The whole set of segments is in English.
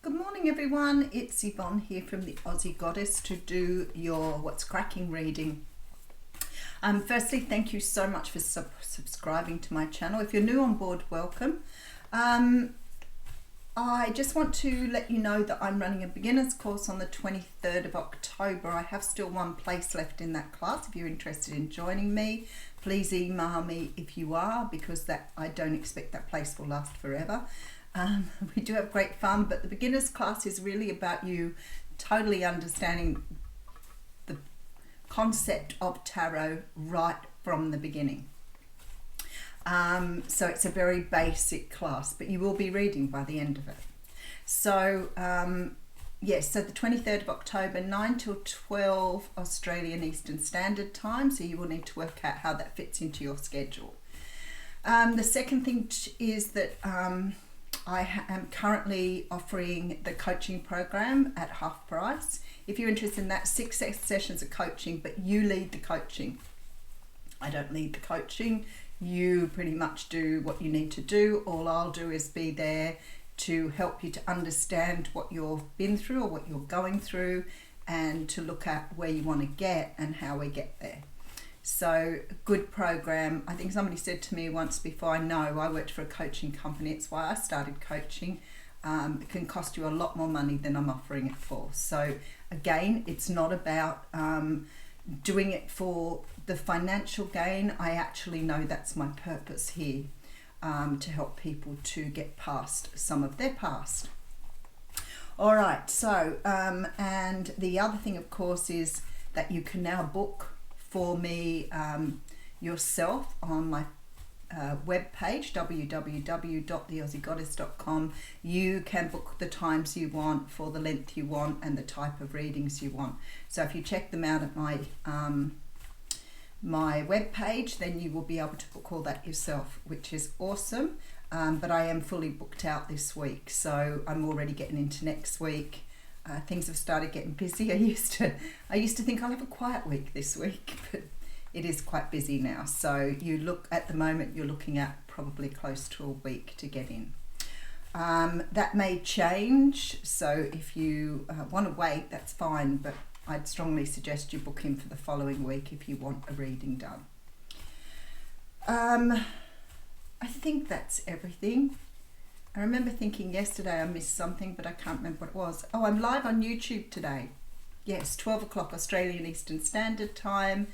Good morning everyone, it's Yvonne here from the Aussie Goddess to do your What's Cracking reading. Firstly, thank you so much for subscribing to my channel. If you're new on board, welcome. I just want to let you know that I'm running a beginner's course on the 23rd of October. I have still one place left in that class. If you're interested in joining me, please email me if you are, because I don't expect that place will last forever. We do have great fun, but the beginner's class is really about you totally understanding the concept of tarot right from the beginning. So it's a very basic class, but you will be reading by the end of it. So yes, so the 23rd of October, 9 till 12 Australian Eastern Standard Time, so you will need to work out how that fits into your schedule. The second thing is that I am currently offering the coaching program at half price. If you're interested in that, 6 sessions of coaching, but you lead the coaching. I don't lead the coaching. You pretty much do what you need to do. All I'll do is be there to help you to understand what you've been through or what you're going through, and to look at where you want to get and how we get there. So, good program. I think somebody said to me once before, I know I worked for a coaching company, it's why I started coaching. It can cost you a lot more money than I'm offering it for. So again, it's not about doing it for the financial gain. I actually know that's my purpose here, to help people to get past some of their past. All right, so and the other thing, of course, is that you can now book for me yourself on my webpage, www.theaussiegoddess.com. You can book the times you want, for the length you want, and the type of readings you want. So if you check them out at my my webpage, then you will be able to book all that yourself, which is awesome. But I am fully booked out this week, so I'm already getting into next week. Things have started getting busy. I used to think I'll have a quiet week this week, but it is quite busy now. So at the moment you're looking at probably close to a week to get in. That may change, so if you want to wait, that's fine, but I'd strongly suggest you book in for the following week if you want a reading done. I think that's everything. I remember thinking yesterday I missed something, but I can't remember what it was. Oh, I'm live on YouTube today. Yes, 12 o'clock Australian Eastern Standard Time.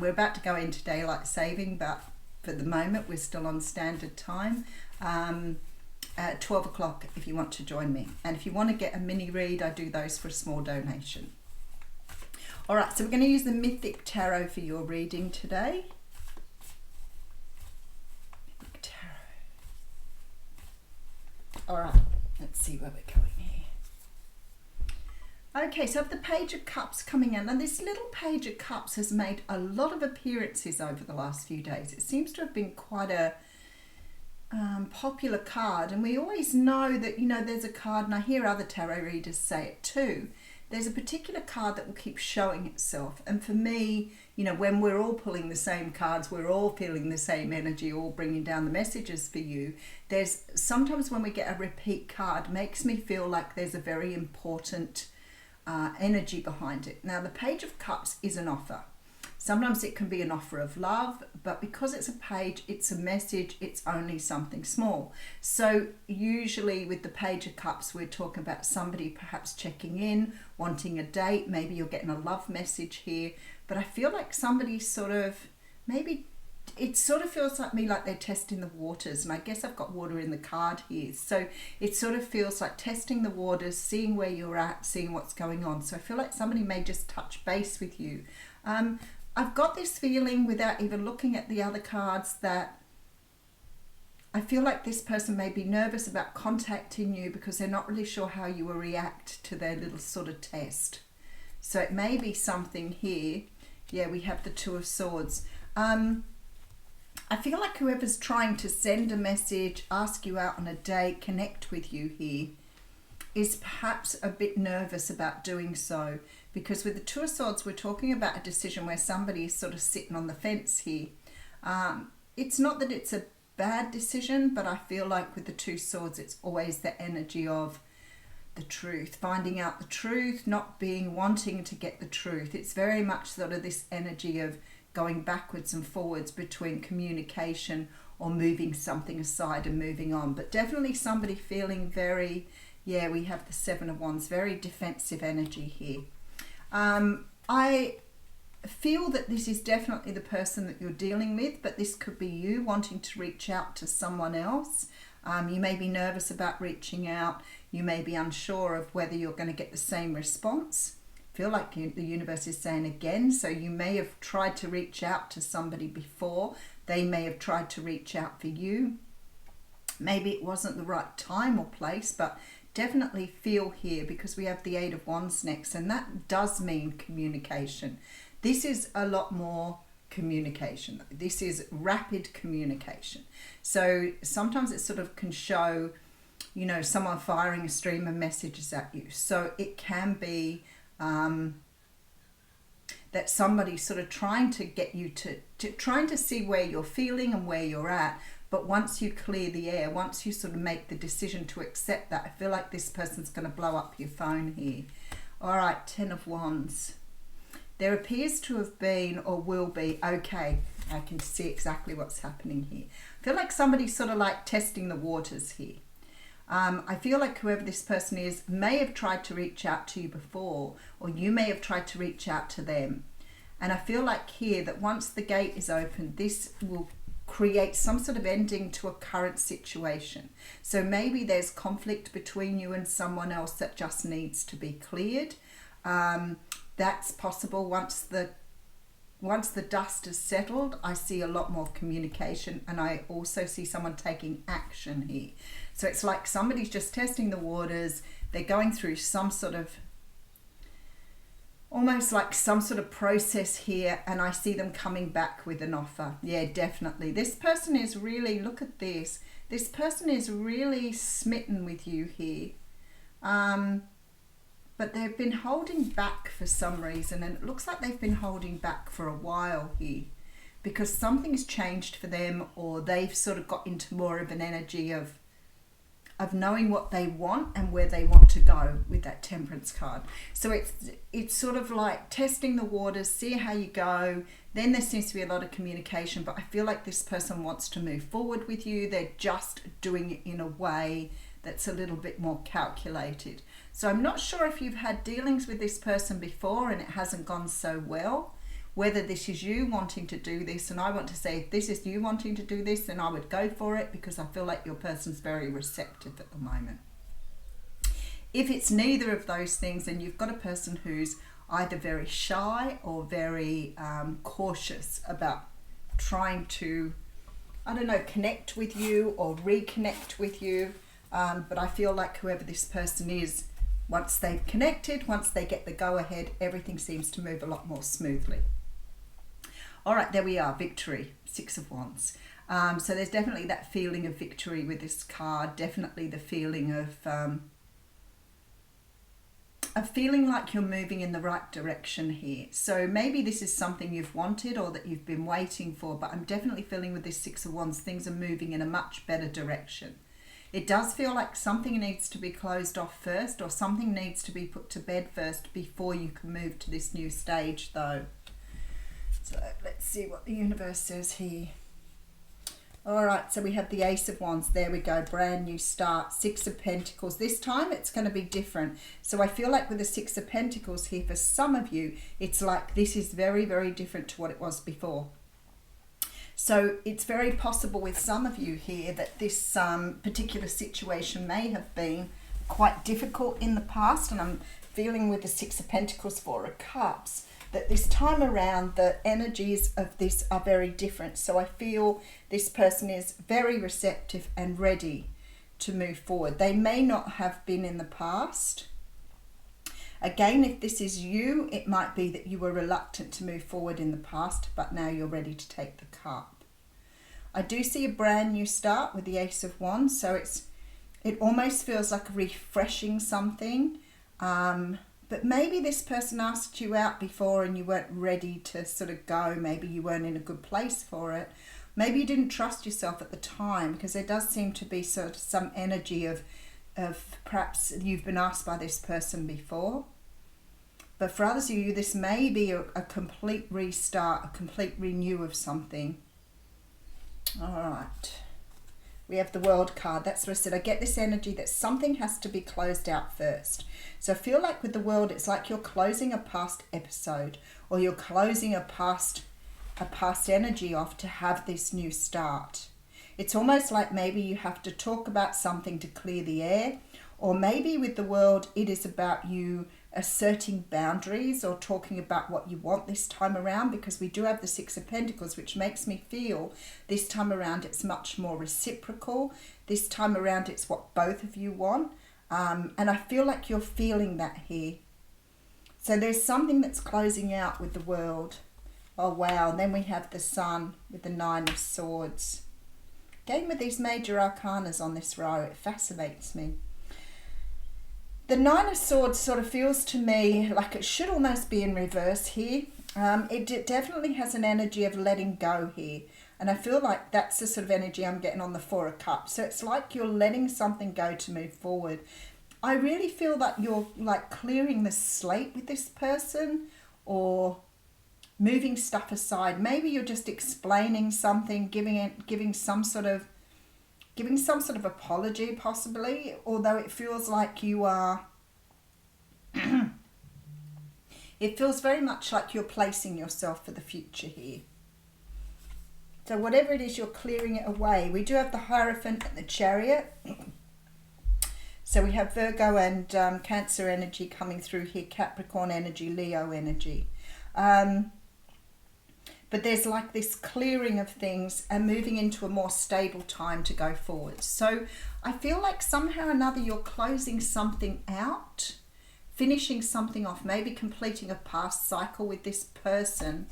We're about to go into daylight saving, but for the moment we're still on standard time. At 12 o'clock if you want to join me. And if you want to get a mini read, I do those for a small donation. All right, so we're going to use the Mythic Tarot for your reading today. All right, let's see where we're going here. Okay, so I have the Page of Cups coming in, and this little Page of Cups has made a lot of appearances over the last few days. It seems to have been quite a popular card, and we always know that, you know, there's a card, and I hear other tarot readers say it too. There's a particular card that will keep showing itself, and for me, you know, when we're all pulling the same cards, we're all feeling the same energy, all bringing down the messages for you. There's sometimes when we get a repeat card, makes me feel like there's a very important energy behind it. Now, the Page of Cups is an offer. Sometimes it can be an offer of love, but because it's a page, it's a message, it's only something small. So usually with the Page of Cups, we're talking about somebody perhaps checking in, wanting a date. Maybe you're getting a love message here, but I feel like somebody's sort of, maybe it sort of feels like me like they're testing the waters, and I guess I've got water in the card here. So it sort of feels like testing the waters, seeing where you're at, seeing what's going on. So I feel like somebody may just touch base with you. I've got this feeling, without even looking at the other cards, that I feel like this person may be nervous about contacting you because they're not really sure how you will react to their little sort of test. So it may be something here. Yeah, we have the Two of Swords. I feel like whoever's trying to send a message, ask you out on a date, connect with you here, is perhaps a bit nervous about doing so, because with the Two of Swords, we're talking about a decision where somebody is sort of sitting on the fence here. It's not that it's a bad decision, but I feel like with the Two Swords, it's always the energy of the truth, finding out the truth, not being wanting to get the truth. It's very much sort of this energy of going backwards and forwards between communication or moving something aside and moving on. But definitely somebody feeling very, yeah, we have the Seven of Wands, very defensive energy here. I feel that this is definitely the person that you're dealing with, but this could be you wanting to reach out to someone else. You may be nervous about reaching out. You may be unsure of whether you're going to get the same response. Feel like the universe is saying again. So you may have tried to reach out to somebody before. They may have tried to reach out for you. Maybe it wasn't the right time or place, but definitely feel here, because we have the Eight of Wands next, and that does mean communication. This is a lot more communication. This is rapid communication. So sometimes it sort of can show, you know, someone firing a stream of messages at you. So it can be that somebody's sort of trying to get you to trying to see where you're feeling and where you're at. But once you clear the air, once you sort of make the decision to accept that, I feel like this person's going to blow up your phone here. All right, Ten of Wands. There appears to have been, or will be, okay, I can see exactly what's happening here. I feel like somebody's sort of like testing the waters here. I feel like whoever this person is may have tried to reach out to you before, or you may have tried to reach out to them. And I feel like here that once the gate is open, this will create some sort of ending to a current situation. So maybe there's conflict between you and someone else that just needs to be cleared. That's possible. Once the dust is settled, I see a lot more communication, and I also see someone taking action here. So it's like somebody's just testing the waters. They're going through some sort of, almost like some sort of process here, and I see them coming back with an offer. Yeah, definitely. This person is really, look at this. This person is really smitten with you here. But they've been holding back for some reason, and it looks like they've been holding back for a while here, because something's changed for them, or they've sort of got into more of an energy of knowing what they want and where they want to go with that Temperance card. So it's sort of like testing the waters, see how you go. Then there seems to be a lot of communication, but I feel like this person wants to move forward with you. They're just doing it in a way that's a little bit more calculated. So I'm not sure if you've had dealings with this person before and it hasn't gone so well, whether this is you wanting to do this. And I want to say, if this is you wanting to do this, then I would go for it, because I feel like your person's very receptive at the moment. If it's neither of those things, then you've got a person who's either very shy or very cautious about trying to, I don't know, connect with you or reconnect with you. But I feel like whoever this person is, once they've connected, once they get the go-ahead, everything seems to move a lot more smoothly. All right, there we are, victory, Six of Wands. So there's definitely that feeling of victory with this card, definitely the feeling of feeling like you're moving in the right direction here. So maybe this is something you've wanted or that you've been waiting for, but I'm definitely feeling with this Six of Wands, things are moving in a much better direction. It does feel like something needs to be closed off first, or something needs to be put to bed first before you can move to this new stage though. So let's see what the universe says here. All right, so we have the Ace of Wands. There we go, brand new start. Six of Pentacles. This time it's going to be different. So I feel like with the Six of Pentacles here, for some of you, it's like this is very, very different to what it was before. So it's very possible with some of you here that this particular situation may have been quite difficult in the past. And I'm feeling with the Six of Pentacles, Four of Cups, that this time around the energies of this are very different. So I feel this person is very receptive and ready to move forward. They may not have been in the past. Again, if this is you, it might be that you were reluctant to move forward in the past, but now you're ready to take the cup. I do see a brand new start with the Ace of Wands, so it almost feels like refreshing something. But maybe this person asked you out before and you weren't ready to sort of go. Maybe you weren't in a good place for it. Maybe you didn't trust yourself at the time, because there does seem to be sort of some energy of of perhaps you've been asked by this person before. But for others of you, this may be a complete restart, a complete renew of something. All right. We have the World card. That's what I said. I get this energy that something has to be closed out first. So I feel like with the World, it's like you're closing a past episode, or you're closing a past energy off to have this new start. It's almost like maybe you have to talk about something to clear the air, or maybe with the World, it is about you asserting boundaries or talking about what you want this time around, because we do have the Six of Pentacles, which makes me feel this time around it's much more reciprocal. This time around it's what both of you want, and I feel like you're feeling that here. So there's something that's closing out with the World. Oh wow. And then we have the Sun with the Nine of Swords. Again, with these major arcanas on this row, it fascinates me. The Nine of Swords sort of feels to me like it should almost be in reverse here. It definitely has an energy of letting go here. And I feel like that's the sort of energy I'm getting on the Four of Cups. So it's like you're letting something go to move forward. I really feel that you're like clearing the slate with this person, or moving stuff aside. Maybe you're just explaining something, giving some sort of apology possibly, although it feels like you are it feels very much like you're placing yourself for the future here. So whatever it is, you're clearing it away. We do have the Hierophant and the Chariot. So we have Virgo and Cancer energy coming through here, Capricorn energy, Leo energy. But there's like this clearing of things and moving into a more stable time to go forward. So I feel like somehow or another you're closing something out, finishing something off, maybe completing a past cycle with this person.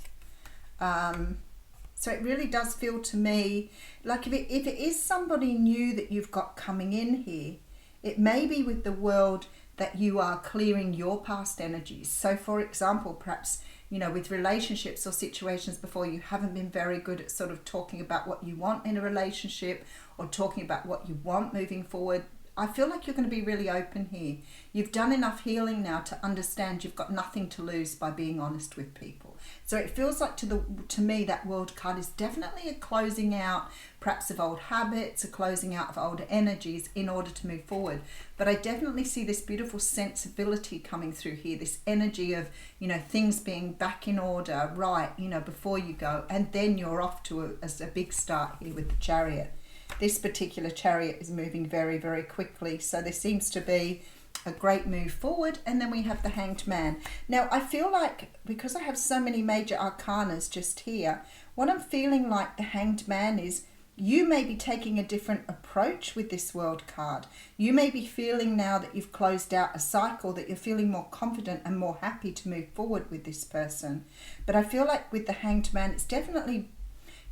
So it really does feel to me like if it is somebody new that you've got coming in here, it may be with the World that you are clearing your past energies. So for example, perhaps, you know, with relationships or situations before, you haven't been very good at sort of talking about what you want in a relationship, or talking about what you want moving forward. I feel like you're going to be really open here. You've done enough healing now to understand you've got nothing to lose by being honest with people. So it feels like to me that World card is definitely a closing out, perhaps of old habits, a closing out of older energies in order to move forward. But I definitely see this beautiful sensibility coming through here, this energy of, you know, things being back in order, right, you know, before you go, and then you're off to a big start here with the Chariot. This particular Chariot is moving very, very quickly. So there seems to be a great move forward. And then we have the Hanged Man. Now, I feel like because I have so many major arcanas just here, what I'm feeling like the Hanged Man is you may be taking a different approach with this World card. You may be feeling now that you've closed out a cycle, that you're feeling more confident and more happy to move forward with this person. But I feel like with the Hanged Man, it's definitely,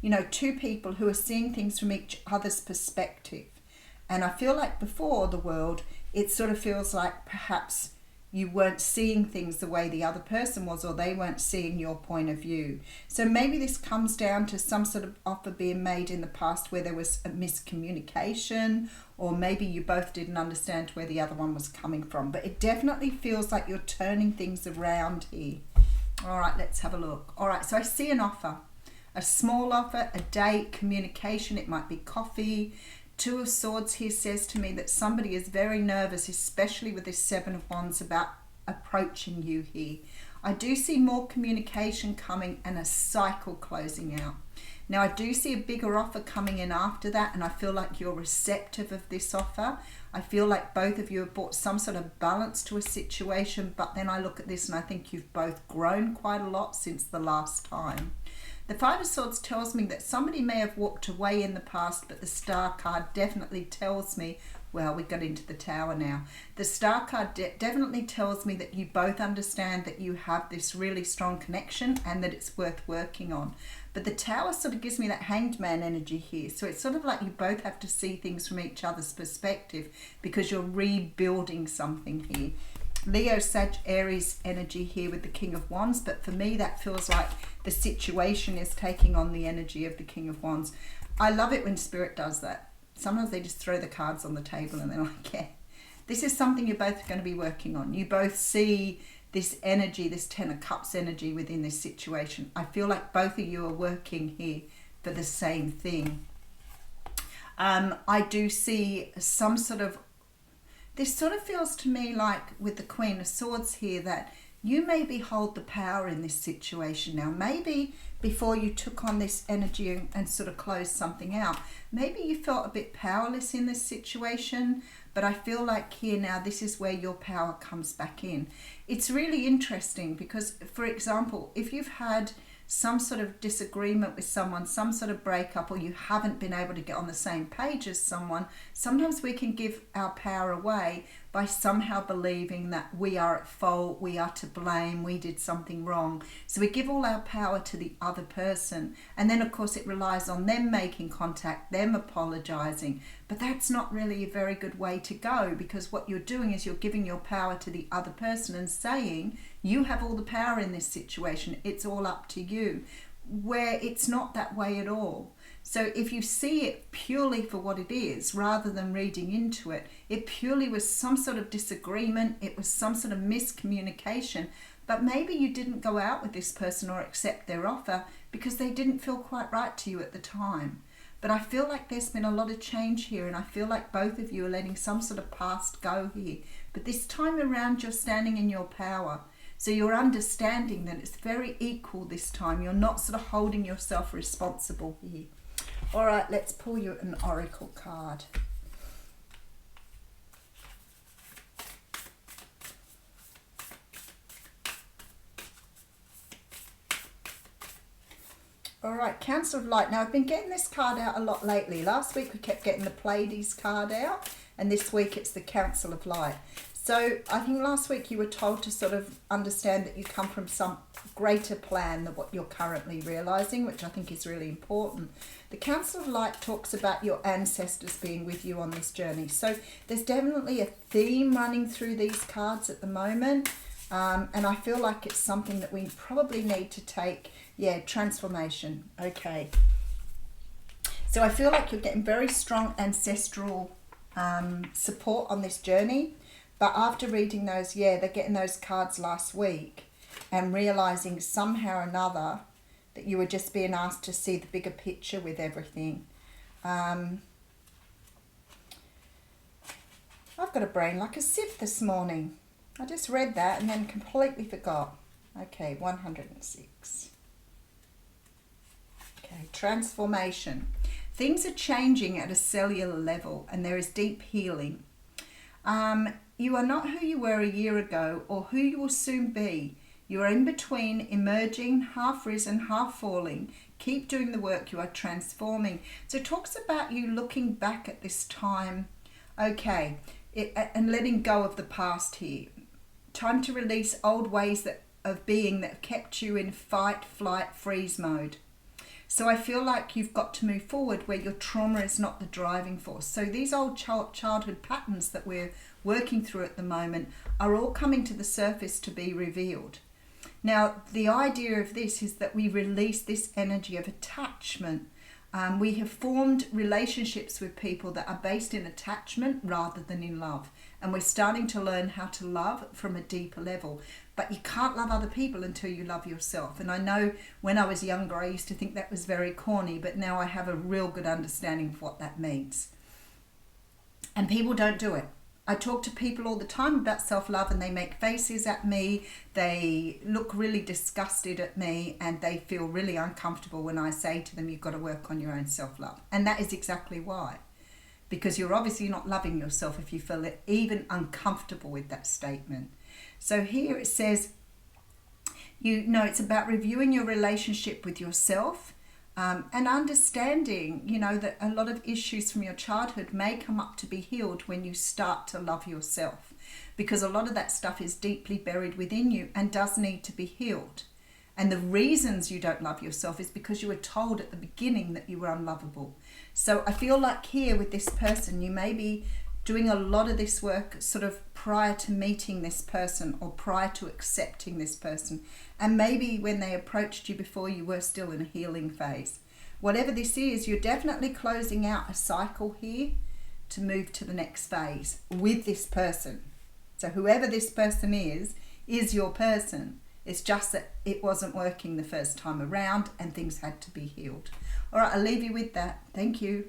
you know, two people who are seeing things from each other's perspective. And I feel like before the World, it sort of feels like perhaps you weren't seeing things the way the other person was, or they weren't seeing your point of view. So maybe this comes down to some sort of offer being made in the past where there was a miscommunication, or maybe you both didn't understand where the other one was coming from. But it definitely feels like you're turning things around here. All right, let's have a look. All right, so I see an offer. A small offer, a date, communication, it might be coffee. Two of Swords here says to me that somebody is very nervous, especially with this Seven of Wands, about approaching you here. I do see more communication coming and a cycle closing out. Now I do see a bigger offer coming in after that, and I feel like you're receptive of this offer. I feel like both of you have brought some sort of balance to a situation, but then I look at this and I think you've both grown quite a lot since the last time. The Five of Swords tells me that somebody may have walked away in the past, but the Star card definitely tells me, well, we got into the Tower now. The Star card definitely tells me that you both understand that you have this really strong connection and that it's worth working on. But the Tower sort of gives me that Hanged Man energy here. So it's sort of like you both have to see things from each other's perspective because you're rebuilding something here. Leo, Sag, Aries energy here with the King of Wands, but for me that feels like the situation is taking on the energy of the King of Wands. I love it when Spirit does that. Sometimes they just throw the cards on the table and they're like, yeah, this is something you're both going to be working on. You both see this energy, this Ten of Cups energy within this situation. I feel like both of you are working here for the same thing. I do see some sort of, this sort of feels to me like with the Queen of Swords here that you maybe hold the power in this situation now. Maybe before you took on this energy and sort of closed something out, maybe you felt a bit powerless in this situation, but I feel like here now, this is where your power comes back in. It's really interesting because, for example, if you've had some sort of disagreement with someone, some sort of breakup, or you haven't been able to get on the same page as someone, sometimes we can give our power away by somehow believing that we are at fault, we are to blame, we did something wrong. So we give all our power to the other person. And then, of course, it relies on them making contact, them apologizing. But that's not really a very good way to go, because what you're doing is you're giving your power to the other person and saying, you have all the power in this situation, it's all up to you, where it's not that way at all. So if you see it purely for what it is, rather than reading into it, it purely was some sort of disagreement, it was some sort of miscommunication, but maybe you didn't go out with this person or accept their offer because they didn't feel quite right to you at the time. But I feel like there's been a lot of change here, and I feel like both of you are letting some sort of past go here. But this time around, you're standing in your power. So you're understanding that it's very equal this time. You're not sort of holding yourself responsible here. All right, let's pull you an oracle card. All right, Council of Light. Now, I've been getting this card out a lot lately. Last week, we kept getting the Pleiades card out, and this week, it's the Council of Light. So I think last week you were told to sort of understand that you come from some greater plan than what you're currently realizing, which I think is really important. The Council of Light talks about your ancestors being with you on this journey. So there's definitely a theme running through these cards at the moment. And I feel like it's something that we probably need to take. Yeah, transformation. Okay. So I feel like you're getting very strong ancestral support on this journey. But after reading those, yeah, they're getting those cards last week and realizing somehow or another that you were just being asked to see the bigger picture with everything. I've got a brain like a sieve this morning. I just read that and then completely forgot. Okay, 106. Okay, transformation. Things are changing at a cellular level and there is deep healing. You are not who you were a year ago or who you will soon be. You are in between, emerging, half risen, half falling. Keep doing the work, you are transforming. So it talks about you looking back at this time, okay, and letting go of the past here. Time to release old ways of being that have kept you in fight, flight, freeze mode. So I feel like you've got to move forward where your trauma is not the driving force. So these old childhood patterns that we're working through at the moment are all coming to the surface to be revealed. Now, the idea of this is that we release this energy of attachment. We have formed relationships with people that are based in attachment rather than in love. And we're starting to learn how to love from a deeper level. But you can't love other people until you love yourself. And I know when I was younger, I used to think that was very corny, but now I have a real good understanding of what that means. And people don't do it. I talk to people all the time about self-love and they make faces at me, they look really disgusted at me, and they feel really uncomfortable when I say to them, you've got to work on your own self-love. And that is exactly why. Because you're obviously not loving yourself if you feel even uncomfortable with that statement. So here it says, it's about reviewing your relationship with yourself, and understanding, that a lot of issues from your childhood may come up to be healed when you start to love yourself, because a lot of that stuff is deeply buried within you and does need to be healed. And the reasons you don't love yourself is because you were told at the beginning that you were unlovable. So I feel like here with this person, you may be doing a lot of this work sort of prior to meeting this person or prior to accepting this person. And maybe when they approached you before, you were still in a healing phase. Whatever this is, you're definitely closing out a cycle here. to move to the next phase with this person. So whoever this person is your person. It's just that it wasn't working the first time around and things had to be healed. All right, I'll leave you with that. Thank you.